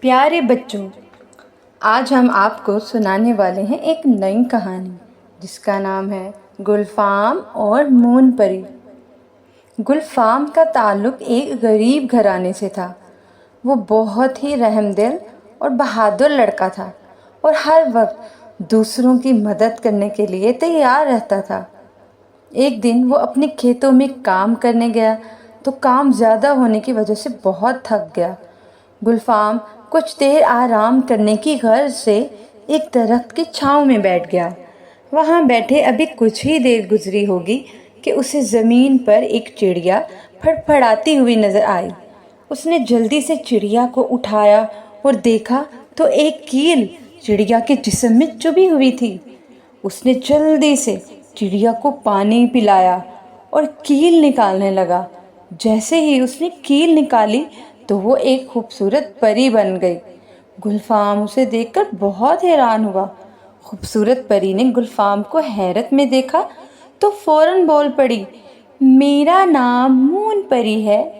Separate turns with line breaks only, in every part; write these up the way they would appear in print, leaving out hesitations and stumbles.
پیارے بچوں، آج ہم آپ کو سنانے والے ہیں ایک نئی کہانی جس کا نام ہے گلفام اور مون پری۔ گلفام کا تعلق ایک غریب گھرانے سے تھا۔ وہ بہت ہی رحم دل اور بہادر لڑکا تھا اور ہر وقت دوسروں کی مدد کرنے کے لیے تیار رہتا تھا۔ ایک دن وہ اپنے کھیتوں میں کام کرنے گیا تو کام زیادہ ہونے کی وجہ سے بہت تھک گیا۔ گلفام کچھ دیر آرام کرنے کی غرض سے ایک درخت کی چھاؤں میں بیٹھ گیا۔ وہاں بیٹھے ابھی کچھ ہی دیر گزری ہوگی کہ اسے زمین پر ایک چڑیا پھڑپھڑاتی ہوئی نظر آئی۔ اس نے جلدی سے چڑیا کو اٹھایا اور دیکھا تو ایک کیل چڑیا کے جسم میں چبھی ہوئی تھی۔ اس نے جلدی سے چڑیا کو پانی پلایا اور کیل نکالنے لگا۔ جیسے ہی اس نے کیل نکالی تو وہ ایک خوبصورت پری بن گئی۔ گلفام اسے دیکھ کر بہت حیران ہوا۔ خوبصورت پری نے گلفام کو حیرت میں دیکھا تو فوراً بول پڑی، میرا نام مون پری ہے۔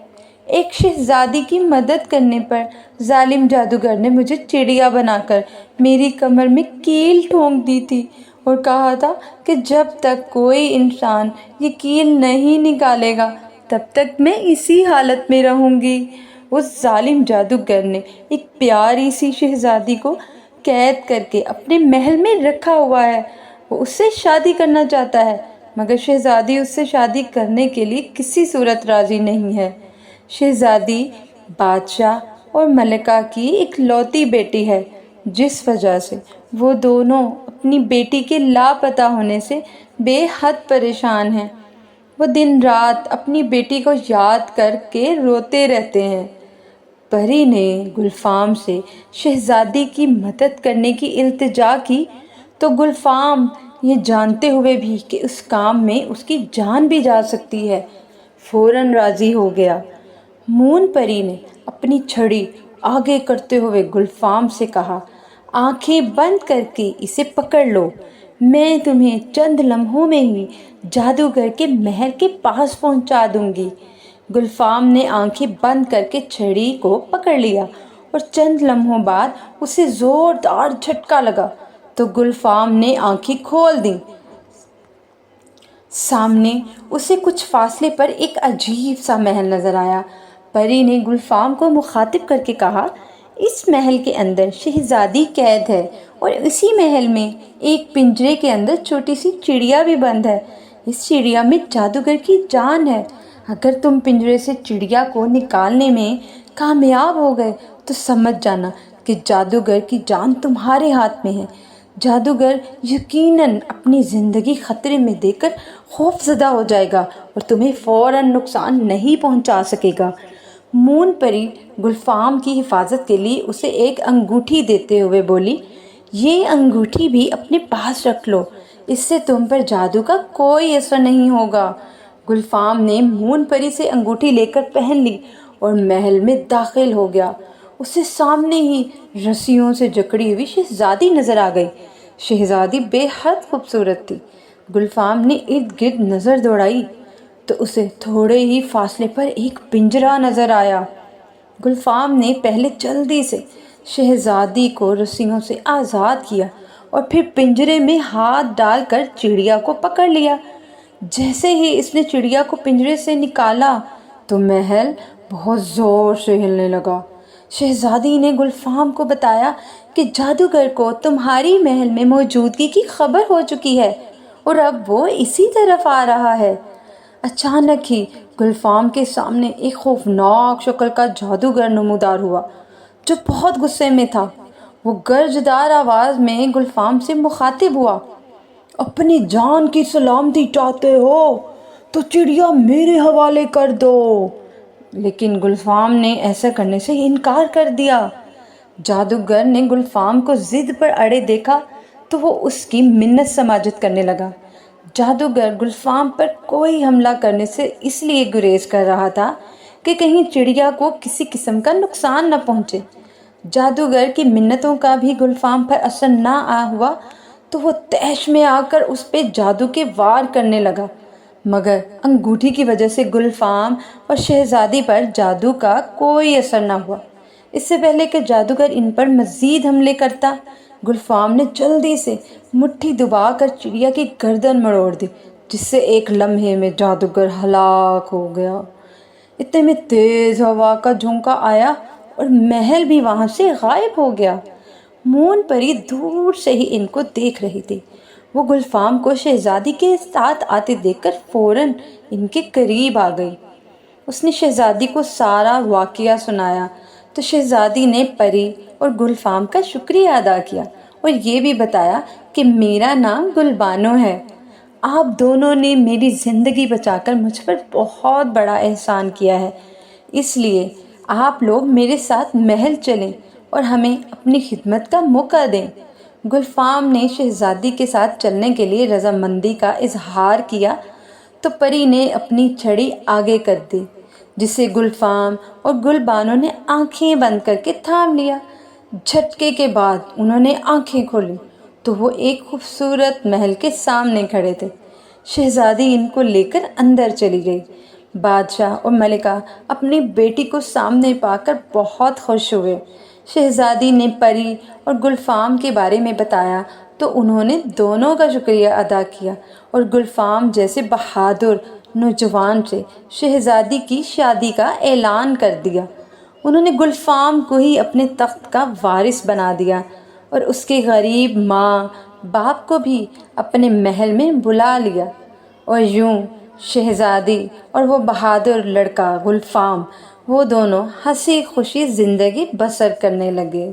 ایک شہزادی کی مدد کرنے پر ظالم جادوگر نے مجھے چڑیا بنا کر میری کمر میں کیل ٹھونک دی تھی اور کہا تھا کہ جب تک کوئی انسان یہ کیل نہیں نکالے گا تب تک میں اسی حالت میں رہوں گی۔ اس ظالم جادوگر نے ایک پیاری سی شہزادی کو قید کر کے اپنے محل میں رکھا ہوا ہے۔ وہ اس سے شادی کرنا چاہتا ہے مگر شہزادی اس سے شادی کرنے کے لیے کسی صورت راضی نہیں ہے۔ شہزادی بادشاہ اور ملکہ کی ایک لوتی بیٹی ہے، جس وجہ سے وہ دونوں اپنی بیٹی کے لاپتہ ہونے سے بے حد پریشان ہیں۔ وہ دن رات اپنی بیٹی کو یاد کر کے روتے رہتے ہیں۔ پری نے گلفام سے شہزادی کی مدد کرنے کی التجا کی تو گلفام یہ جانتے ہوئے بھی کہ اس کام میں اس کی جان بھی جا سکتی ہے، فوراً راضی ہو گیا۔ مون پری نے اپنی چھڑی آگے کرتے ہوئے گلفام سے کہا، آنکھیں بند کر کے اسے پکڑ لو، میں تمہیں چند لمحوں میں ہی جادوگر کے محل کے پاس پہنچا دوں گی۔ گلفام نے آنکھیں بند کر کے چھڑی کو پکڑ لیا اور چند لمحوں بعد اسے زوردار جھٹکا لگا تو گلفام نے آنکھیں کھول دیں۔ سامنے اسے کچھ فاصلے پر ایک عجیب سا محل نظر آیا۔ پری نے گلفام کو مخاطب کر کے کہا، اس محل کے اندر شہزادی قید ہے اور اسی محل میں ایک پنجرے کے اندر چھوٹی سی چڑیا بھی بند ہے۔ اس چڑیا میں جادوگر کی جان ہے۔ اگر تم پنجرے سے چڑیا کو نکالنے میں کامیاب ہو گئے تو سمجھ جانا کہ جادوگر کی جان تمہارے ہاتھ میں ہے۔ جادوگر یقیناً اپنی زندگی خطرے میں دے کر خوف زدہ ہو جائے گا اور تمہیں فوراً نقصان نہیں پہنچا سکے گا۔ مون پری گلفام کی حفاظت کے لیے اسے ایک انگوٹھی دیتے ہوئے بولی، یہ انگوٹھی بھی اپنے پاس رکھ لو، اس سے تم پر جادو کا کوئی اثر نہیں ہوگا۔ گلفام نے مون پری سے انگوٹھی لے کر پہن لی اور محل میں داخل ہو گیا۔ اسے سامنے ہی رسیوں سے جکڑی ہوئی شہزادی نظر آ گئی۔ شہزادی بے حد خوبصورت تھی۔ گلفام نے ارد گرد نظر دوڑائی تو اسے تھوڑے ہی فاصلے پر ایک پنجرا نظر آیا۔ گلفام نے پہلے جلدی سے شہزادی کو رسیوں سے آزاد کیا اور پھر پنجرے میں ہاتھ ڈال کر چڑیا کو پکڑ لیا۔ جیسے ہی اس نے چڑیا کو پنجرے سے نکالا تو محل بہت زور سے ہلنے لگا۔ شہزادی نے گلفام کو بتایا کہ جادوگر کو تمہاری محل میں موجودگی کی خبر ہو چکی ہے اور اب وہ اسی طرف آ رہا ہے۔ اچانک ہی گلفام کے سامنے ایک خوفناک شکل کا جادوگر نمودار ہوا جو بہت غصے میں تھا۔ وہ گرجدار آواز میں گلفام سے مخاطب ہوا، اپنی جان کی سلامتی چاہتے ہو تو چڑیا میرے حوالے کر دو۔ لیکن گلفام نے ایسا کرنے سے انکار کر دیا۔ جادوگر نے گلفام کو ضد پر اڑے دیکھا تو وہ اس کی منت سماجت کرنے لگا۔ جادوگر گلفام پر کوئی حملہ کرنے سے اس لیے گریز کر رہا تھا کہ کہیں چڑیا کو کسی قسم کا نقصان نہ پہنچے۔ جادوگر کی منتوں کا بھی گلفام پر اثر نہ ہوا تو وہ طیش میں آ کر اس پہ جادو کے وار کرنے لگا، مگر انگوٹھی کی وجہ سے گلفام اور شہزادی پر جادو کا کوئی اثر نہ ہوا۔ اس سے پہلے کہ جادوگر ان پر مزید حملے کرتا، گلفام نے جلدی سے مٹھی دبا کر چڑیا کی گردن مروڑ دی، جس سے ایک لمحے میں جادوگر ہلاک ہو گیا۔ اتنے میں تیز ہوا کا جھونکا آیا اور محل بھی وہاں سے غائب ہو گیا۔ مون پری دور سے ہی ان کو دیکھ رہی تھی۔ وہ گلفام کو شہزادی کے ساتھ آتے دیکھ کر فوراً ان کے قریب آ گئی۔ اس نے شہزادی کو سارا واقعہ سنایا تو شہزادی نے پری اور گلفام کا شکریہ ادا کیا اور یہ بھی بتایا کہ میرا نام گلبانو ہے۔ آپ دونوں نے میری زندگی بچا کر مجھ پر بہت بڑا احسان کیا ہے، اس لیے آپ لوگ میرے ساتھ محل چلیں اور ہمیں اپنی خدمت کا موقع دیں۔ گلفام نے شہزادی کے ساتھ چلنے کے لیے رضامندی کا اظہار کیا تو پری نے اپنی چھڑی آگے کر دی، جسے گلفام اور گلبانو نے آنکھیں بند کر کے تھام لیا۔ جھٹکے کے بعد انہوں نے آنکھیں کھولی تو وہ ایک خوبصورت محل کے سامنے کھڑے تھے۔ شہزادی ان کو لے کر اندر چلی گئی۔ بادشاہ اور ملکہ اپنی بیٹی کو سامنے پا کر بہت خوش ہوئے۔ شہزادی نے پری اور گلفام کے بارے میں بتایا تو انہوں نے دونوں کا شکریہ ادا کیا اور گلفام جیسے بہادر نوجوان سے شہزادی کی شادی کا اعلان کر دیا۔ انہوں نے گلفام کو ہی اپنے تخت کا وارث بنا دیا اور اس کے غریب ماں باپ کو بھی اپنے محل میں بلا لیا، اور یوں شہزادی اور وہ بہادر لڑکا گلفام، وہ دونوں ہنسی خوشی زندگی بسر کرنے لگے۔